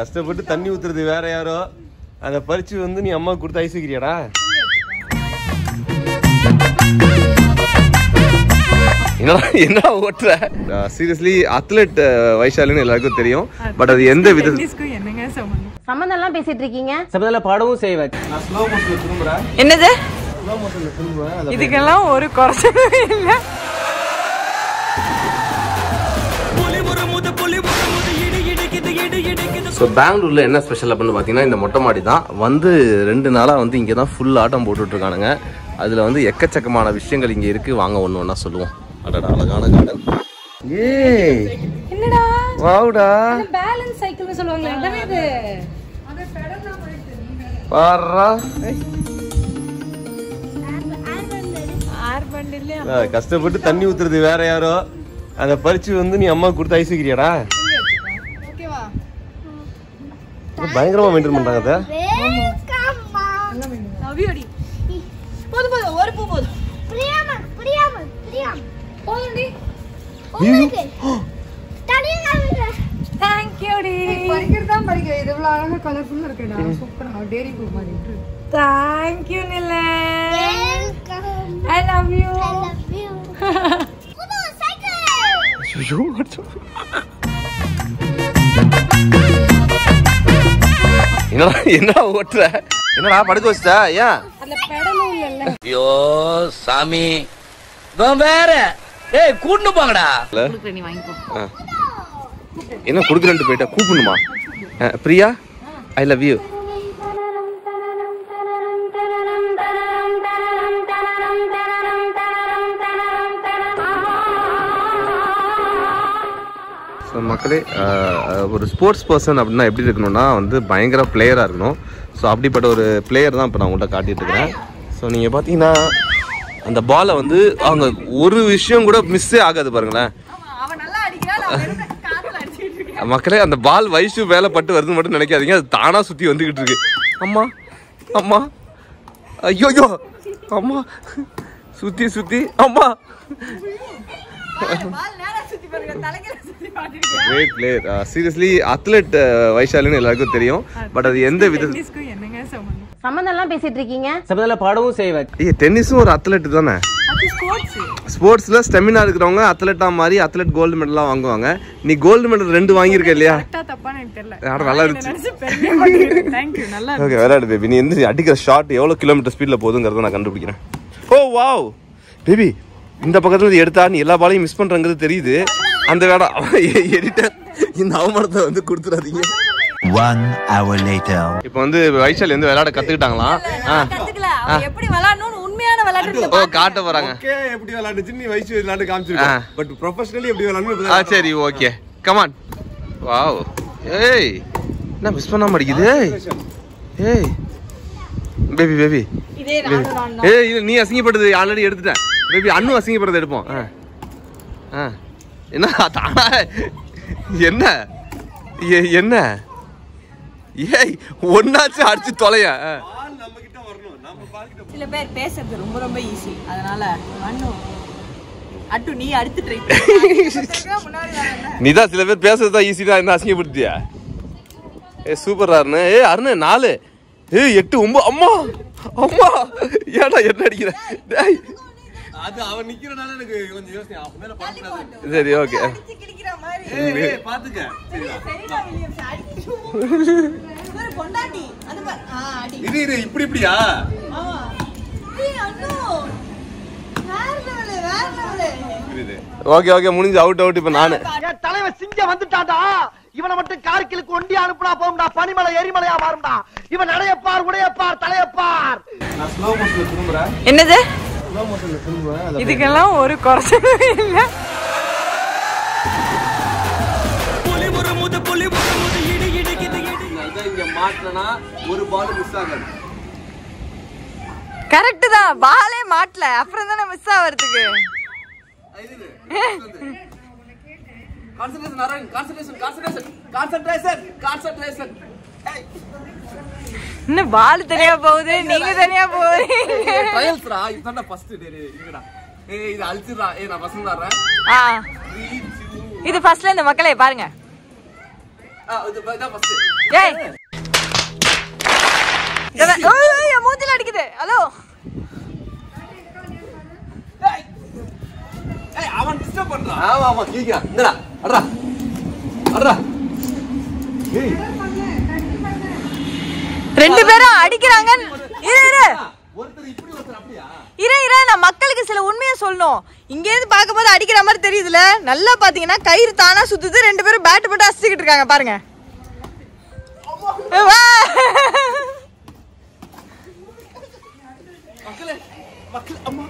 கஷ்டப்பட்டு தண்ணி ஊத்துறது வேற யாரோ, அதை பறிச்சு வந்து நீ அம்மா கொடுத்து ஐஸ் வைக்கிறியாடா? என்ன ஓட்டுற? சீரியஸ்லி அத்லெட் வைஷாலின்னு எல்லாருக்கும் தெரியும். பட் அது எந்த விதத்துக்கு என்னங்க சம்பந்தம் எல்லாம் பேசிட்டு இருக்கீங்க? சம்பந்தம் பாடவும் செய்வேன். நான் ஸ்லோ மோஷன்ல திரும்புறேன். என்னது? ஸ்லோ மோஷன்ல திரும்புறேன். இதுக்கெல்லாம் ஒரு குறைச்சலும் இல்ல. ஸோ பெங்களூரில் என்ன ஸ்பெஷல் அப்படின்னு பார்த்தீங்கன்னா இந்த மொட்டை மாடி தான். வந்து 2 நாளாக வந்து இங்கே தான் ஃபுல் ஆட்டம் போட்டுட்ருக்கானுங்க. அதில் வந்து எக்கச்சக்கமான விஷயங்கள் இங்கே இருக்குது. வாங்க ஒன்று ஒன்றா சொல்லுவோம். அடடா அழகான கார்டன். ஏய் என்னடா வாவுடா, பேலன்ஸ் சைக்கிள்னு சொல்லுவாங்களே என்னவே இது? பாரா ஆர்பண்ட் இல்ல. கஷ்டப்பட்டு தண்ணி ஊத்துறது வேற யாரோ, அதை பறிச்சு வந்து நீ அம்மா கொடுத்து ஐஸ் வைக்கிறியாடா? ஓகேவா? பயங்கரமா மெயின்டைன் பண்றாங்க அத. லவ்யூடி. போதும் போதும், ஒரு பூ போதும். பிரியாமா பிரியாமா பிரியாம் போதும்டி. ஓகே தனியா थैंक यू டி. பறிக்கிறதா பறிக்க. இது இவ்வளவு அழகா கலர்ஃபுல்லா இருக்குடா. சூப்பரா டேரி பூ மாதிரி இருக்கு. थैंक यू நிலே. I love you. I love you. புது சைக்கிள். ஐயோ என்னடா ஓட்டுற? என்னடா படுக்க வச்சிட்டா? ஏன் அந்த பெடலும் இல்லல்ல? ஐயோ சாமி வேற. ஏய் கூட்டு போங்கடா. குடுக்குற நீ வாங்கிக்கோ. என்ன குடுக்குறேன்ட்டு போயிட்டா? கூப்பிடணுமா? Priya I love you. மக்களே, ஒரு ஸ்போர்ட்ஸ் பர்சன் அப்படின்னா எப்படி இருக்கணும்னா வந்து பயங்கர பிளேயராக இருக்கணும். ஸோ அப்படிப்பட்ட ஒரு பிளேயர் தான் இப்போ நான் உங்கள்கிட்ட காட்டிட்டு இருக்கிறேன். ஸோ நீங்கள் பார்த்தீங்கன்னா அந்த பாலை வந்து அவங்க ஒரு விஷயம் கூட மிஸ்ஸே ஆகாது பாருங்களேன் மக்களே. அந்த பால் வயசு வேலை பட்டு வருதுன்னு மட்டும் நினைக்காதீங்க, அது தானாக சுற்றி வந்துக்கிட்டு இருக்கு. அம்மா அம்மா ஐயோ அம்மா சுற்றி சுற்றி அம்மா. Great player. சீரியஸ்லி அத்லெட் வைஷாலின்னு எல்லாருக்கும் தெரியும். பட் அது எந்த விதத்துக்கு என்னங்க சம்பந்தம் எல்லாம் பேசிட்டு இருக்கீங்க? சம்பந்தம் பாடவும் செய்வேன். ஏய் டென்னிஸும் ஒரு அத்லெட் தானே? ஸ்போர்ட்ஸ்ல ஸ்டெமினா இருக்கிறவங்க அத்லெட்டா மாதிரி அத்லெட் கோல்டு மெடல்லாம் வாங்குவாங்க. நீ கோல்டு மெடல் 2 வாங்கியிருக்க இல்லையா? நல்லா இருந்துச்சு. ஓகே விளையாடு பேபி. நீ எந்த அடிக்கிற ஷாட் எவ்வளோ கிலோமீட்டர் ஸ்பீட்ல போகுதுங்கிறத நான் கண்டுபிடிக்கிறேன். ஓ வாவ் பேபி, இந்த பக்கத்துல எடுத்தா நீ எல்லா பாலையும் மிஸ் பண்றங்கிறது தெரியுது. அந்த வேடம் எடிட்டர் இந்த அவமானத்தை வந்து கொடுத்துடாதீங்க. 1 hour later. இப்போ வந்து வைஷால் வந்து விளையாட கத்துக்கிட்டாங்களாம். எப்படி விளையாடணும்னு உண்மையான விளையாட்டு ஓ காட்ட போறாங்க. ஓகே எப்படி விளையாடுச்சு நீ வைஷ் விளையாட காமிச்சிருக்க. பட் ப்ரொபஷனலி எப்படி விளையாடணும்? சரி ஓகே கம் ஆன். வாவ் ஏய் என்ன மிஸ் பண்ணாம அடிக்குது? ஏய் பேபி பேபி இதே நான் ஏய் நீ அசிங்கப்பட்டது ஆல்ரெடி எடுத்துட்டேன் பேபி. அண்ணு அசிங்கப்படுறத எடுப்போம். என்ன தானா என்ன என்ன ஏய் ஒன்னாச்சும் அடிச்சு தொலைய. சில பேர் பேசுறது ரொம்ப ரொம்ப ஈஸி. அதனால அட்டு நீ அடுத்து ட்ரை நீதான் சில பேர் பேசுறது தான் ஈஸி தான். என்ன அசிங்கப்படுத்தியா? ஏ சூப்பர் அருண். ஏ அருண் 4 ஏய் 8 9 அம்மா அம்மா ஏடா என்ன அடிக்கிற? டேய் அது அவன் நிக்கிறனால எனக்கு கொஞ்சம் யோசனை. அவன் மேல பாத்துறாத. சரி ஓகே கிளிக்கிற மாதிரி. ஏய் பாத்துக்க. சரிடா வில்லியம்ஸ் அடிச்சு. ஒரு பொண்டாட்டி அது அடி. இது இப்படி இப்படியா? ஆமா. ஏய் அண்ணோ வேற லெவல். ஓகே ஓகே முடிஞ்சு அவுட் அவுட். இப்போ நானு தலைவன் சிங்க வந்துட்டாடா. இவனை மட்டும் கார்கிலுக்கு ஒண்டி அனுப்புனா போகும்டா. பனிமலை எரிமலையா மாறும்டா. இவன் நடையப்பார் உடையப்பார் தலையப்பார். நான் ஸ்லோ மோஷன்ல திரும்புறேன். என்னது? ஸ்லோ மோஷன்ல திரும்புறேன். இதுக்கெல்லாம் ஒரு குறைச்சலும் இல்ல. இங்க மாட்டனா ஒரு பால் மிஸ் ஆகாது. கரெக்ட் தான். பாலே மாட்டல அப்புறம் தானே மிஸ் ஆவறதுக்கு. Concentration Aravind. Concentration concentration concentration concentration. இன்னும் பால் தனியா போகுது, நீங்க தனியா போறீங்க. ட்ரையல்ஸ்டா, இதுதான் ஃபர்ஸ்ட் டே. இருங்கடா. ஏய் இது அழிச்சிரா. ஏய் நான் ஃபர்ஸ்ட் வர்றேன். இது ஃபர்ஸ்ட்ல இந்த மக்களே பாருங்க. இதுதான் ஃபர்ஸ்ட். ஏய் ஏய் மூஞ்சில அடிக்குது. ஹலோ ஏய் அவன் டிஸ்டர்ப் பண்றான். ஆமா கீக்கா. இந்தடா. அடடா. ஏய் ரெண்டு பேரும் அடிக்கிறாங்க. இரு ஒருத்தர் இப்படி ஒருத்தர் அப்படியா? இரு நான் மக்களுக்கு சில உண்மையை சொல்லணும். இங்க இருந்து பாக்கும்போது அடிக்கிற மாதிரி தெரியுதுல, நல்லா பாத்தீங்கன்னா கயிறு தானா சுத்துது. ரெண்டு பேரும் பேட் போட்டு அடிச்சுக்கிட்டு இருக்காங்க பாருங்க. மக்களே அம்மா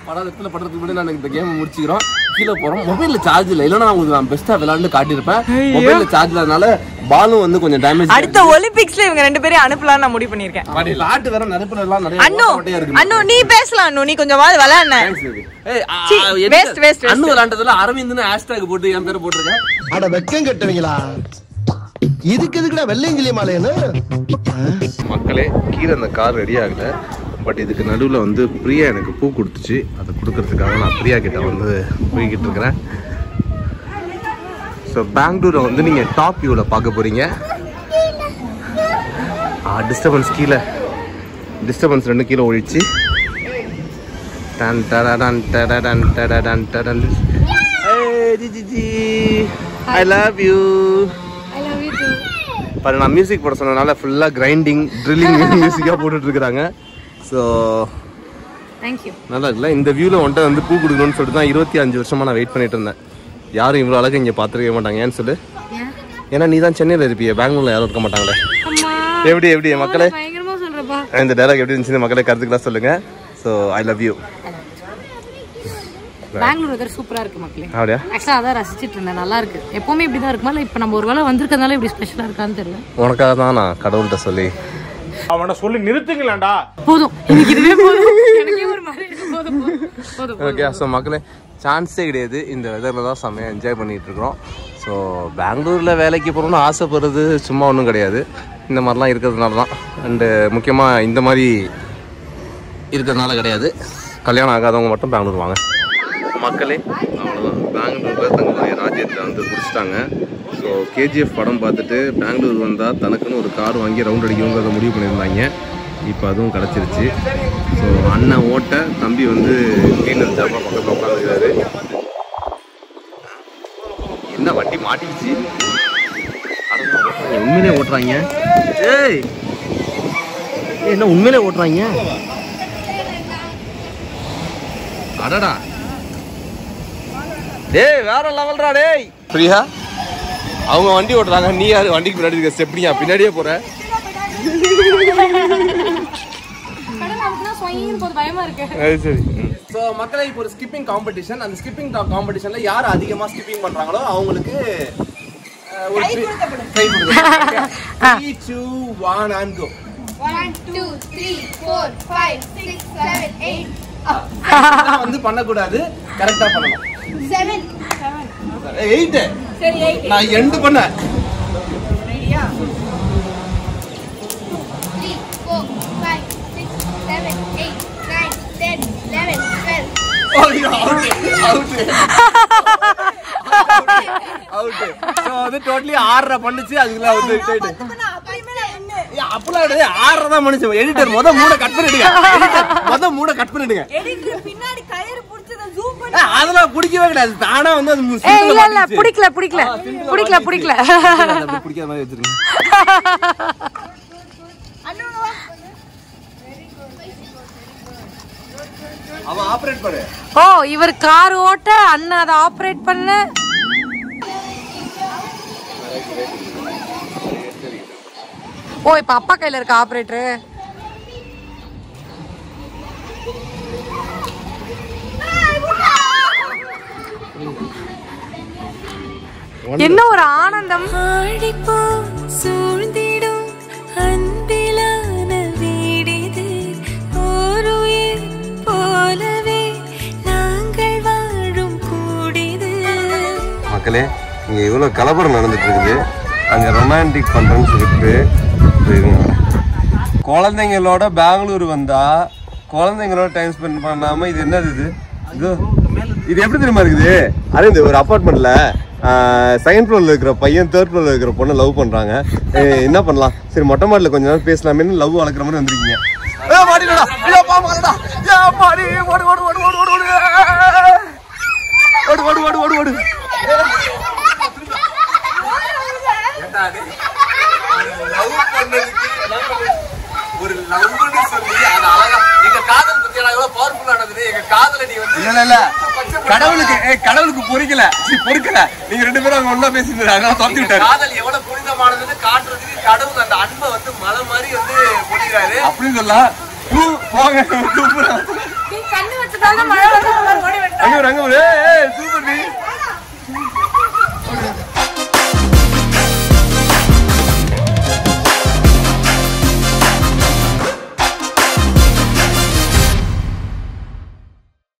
படத்துல பண்றதுக்கு முன்னாடி நான் இந்த கேம் முடிச்சுக்கிறோம். கீழே போறோம். மொபைல்ல சார்ஜ் இல்ல. இல்லன்னா நான் பெஸ்டா விளையாண்டு காட்டியிருப்பேன். மொபைல்ல சார்ஜ் இல்லாதனால பாலும் வந்து கொஞ்சம் டேமேஜ். அடுத்த ஒலிம்பிக்ஸ்ல இவங்க ரெண்டு பேரும் அனுப்பலாம்னு நான் முடிவு பண்ணிருக்கேன். பாடி லாட் வேற நரப்புல எல்லாம் நிறைய ஓட்டையா இருக்கு. அண்ணு நீ பேசலாம். அண்ணு நீ கொஞ்சமாவது விளையாடுன. ஏய் வேஸ்ட் அண்ணு விளையாண்டதுல அரவிந்த்னு ஹேஷ்டேக் போட்டு என் பேரை போட்டுருக்கேன். அட வெக்கம் கட்டுவீங்களா? இதுக்கு எதுக்குடா வெள்ளையங்கிலி மாலைன்னு? மக்களே கீழே அந்த கார் ரெடி ஆகல. பட் இதுக்கு நடுவில் வந்து பிரியா எனக்கு பூ கொடுத்துச்சு. அதை கொடுக்கறதுக்காக நான் பிரியா கிட்ட வந்து போய்கிட்டு இருக்கிறேன். ஸோ பெங்களூரை வந்து நீங்கள் டாப் வியூவில் பார்க்க போகிறீங்க. டிஸ்டர்பன்ஸ் கீழே டிஸ்டர்பன்ஸ் ரெண்டு கீழே ஒழிச்சு டன் டடன் டடன் டடன் டடன். I love you. பாரு நான் மியூசிக் போட சொன்னதுனால ஃபுல்லாக கிரைண்டிங் ட்ரில்லிங் மியூசிக்காக போட்டுட்டு இருக்கிறாங்க. So thank you. நல்லா இருக்குல்ல? இந்த வியூவில் வந்துட்டு வந்து பூ கொடுக்கணும்னு சொல்லிட்டு தான் 25 வருஷமாக நான் வெயிட் பண்ணிட்டு இருந்தேன். யாரும் இவ்வளோ அழகாக இங்கே பார்த்துருக்க மாட்டாங்க. ஏன்னு சொல்லு? ஏன்னா நீ தான் சென்னையில் இருப்பிய, பெங்களூரில் யாரும் இருக்க மாட்டாங்களே. எப்படி மக்களே இந்த டைலாக் எப்படி இருந்துச்சு மக்களே கருத்துக்கெல்லாம் சொல்லுங்க. So I love you. Bengaluru weather சூப்பரா இருக்கு மக்களே. அப்படியா? ஆக்சுவலா அதான் ரசிச்சிட்டு இருந்தேன். நல்லா இருக்கு. எப்பவுமே இப்படிதான் இருக்குமா இல்ல இப்ப நம்ம ஒரு வேளை வந்திருக்கனால இப்படி ஸ்பெஷலா இருக்கான்னு தெரியல. உனக்காக தான் நான் கடவுள்கிட்ட சொல்லி அவனை சொல்லி நிறுத்துங்களேன்டா. போதும் எனக்கு இதுவே போதும். எனக்கே ஒரு மாதிரி போதும். ஓகே ஸோ மக்களே சான்ஸே கிடையாது. இந்த வெதரில் தான் செம்மையாக என்ஜாய் பண்ணிகிட்டு இருக்கிறோம். ஸோ பெங்களூரில் வேலைக்கு போகணுன்னு ஆசைப்படுறது சும்மா ஒன்றும் கிடையாது. இந்த மாதிரிலாம் இருக்கிறதுனால தான். அண்டு முக்கியமாக இந்த மாதிரி இருக்கிறதுனால கிடையாது. கல்யாணம் ஆகாதவங்க மட்டும் பெங்களூர் வாங்க மக்களே. அவ்வளோதான். பெங்களூரில் தங்களுடைய ராஜ்யத்தை வந்து பிடிச்சிட்டாங்க. ஸோ கேஜிஎஃப் படம் பார்த்துட்டு பெங்களூர் வந்தால் தனக்குன்னு ஒரு கார் வாங்கி ரவுண்ட் அடிக்கணுங்கிறத முடிவு பண்ணியிருந்தாங்க. இப்போ அதுவும் கிடச்சிருச்சு. ஸோ அண்ணன் ஓட்ட தம்பி வந்து கிளீனர் ஜாப்பாக பக்கத்தில் உட்காந்துருக்காரு. என்ன வண்டி மாட்டிக்கிச்சு? உண்மையிலே ஓட்டுறாங்க. ஏய் என்ன உண்மையிலே ஓட்டுறாங்க? அடடா டேய் வேற லெவல்ரா டேய். பிரியா அவங்க வண்டி ஓட்டுறாங்க. நீ யாரு வண்டிக்கு பின்னாடி இருக்க? ஸ்டெப்னியா பின்னாடியே போற? சரி. ஸோ மக்களை இப்போ ஒரு ஸ்கிப்பிங் காம்படிஷன். அந்த ஸ்கிப்பிங் காம்படிஷன்ல யார் அதிகமாக ஸ்கிப்பிங் பண்றாங்களோ அவங்களுக்கு ஒரு கை கொடுங்க. 3 2 1 and go. 1 2 3 4 5 6 7 8 வந்து பண்ணக்கூடாது. கரெக்டா பண்ணணும். 7 8 சரி 8 நான் எண்ட் பண்ணேன். ரெடியா? 3 4 5 6 7 8 9 10 11 12 அவுட். சோ அது டோட்டலி 6 பண்ணுச்சு. அதுக்குள்ள வந்து அப்பலாம் கிடையாது. 6 தான் பண்ணுச்சு. எடிட்டர் முத மூண கட் பண்ணிடுங்க. முத மூண கட் பண்ணிடுங்க. எடிட்டர் பின்னாடி கயிறு புடிச்சத ஜூம் பண்ணி அதெல்லாம் பிடிக்கவே கிடையாது. தானா வந்து அது இல்ல பிடிக்கல பிடிக்காத மாதிரி வச்சிருங்க. அவன் ஆபரேட் பண்ணு. ஓ இவர் கார் ஓட்ட அண்ணன் அதை ஆபரேட் பண்ண. ஓ இப்ப அப்பா கையில இருக்க ஆபரேட்டர். என்ன ஒரு ஆனந்தம். சூழ்ந்திடும் அன்பிலான வீடிது ஒரு போலவே நாங்கள் வாழும் கூடிது. மக்களே இங்க இவ்வளவு கலவரம் நடந்துட்டு இருக்குது. அங்க ரொமான்டிக் பண்றேன்னு சொல்லிட்டு குழந்தைங்களோட பெங்களூர் வந்தா குழந்தைங்களோட டைம் ஸ்பெண்ட் பண்ணாம இது என்னது இது எப்படி தெரியுமா இருக்குது? அதே இந்த ஒரு அபார்ட்மெண்ட்ல செகண்ட் ஃப்ளோர்ல இருக்கிற பையன் தேர்ட் ஃப்ளோர்ல இருக்கிற பொண்ணை லவ் பண்றாங்க. என்ன பண்ணலாம், சரி மொட்டை மாடல கொஞ்ச நேரம் பேசலாமே லவ் வளர்க்குற மாதிரி வந்திருக்கீங்க. ஒரு லவ்னு சொல்லி அது அழகா எங்க காதல் பத்தி எவ்வளவு பவர்ஃபுல்லானது. எங்க காதல நீ வந்து இல்ல கடவுளுக்கு பொறுக்கல நீங்க ரெண்டு பேரும் அங்க ஒண்ணா பேசிட்டு அதனால தோத்து விட்டாரு. காதல் எவ்வளவு புனிதமானதுன்னு காட்டுறதுக்கு கடவுள் அந்த அன்பை வந்து மலை மாதிரி வந்து பொழிறாரு அப்படின்னு சொல்லலாம். போங்க கண்ணு வச்சதால மழை வந்து ஓடி விட்டாங்க. அங்க சூப்பர்.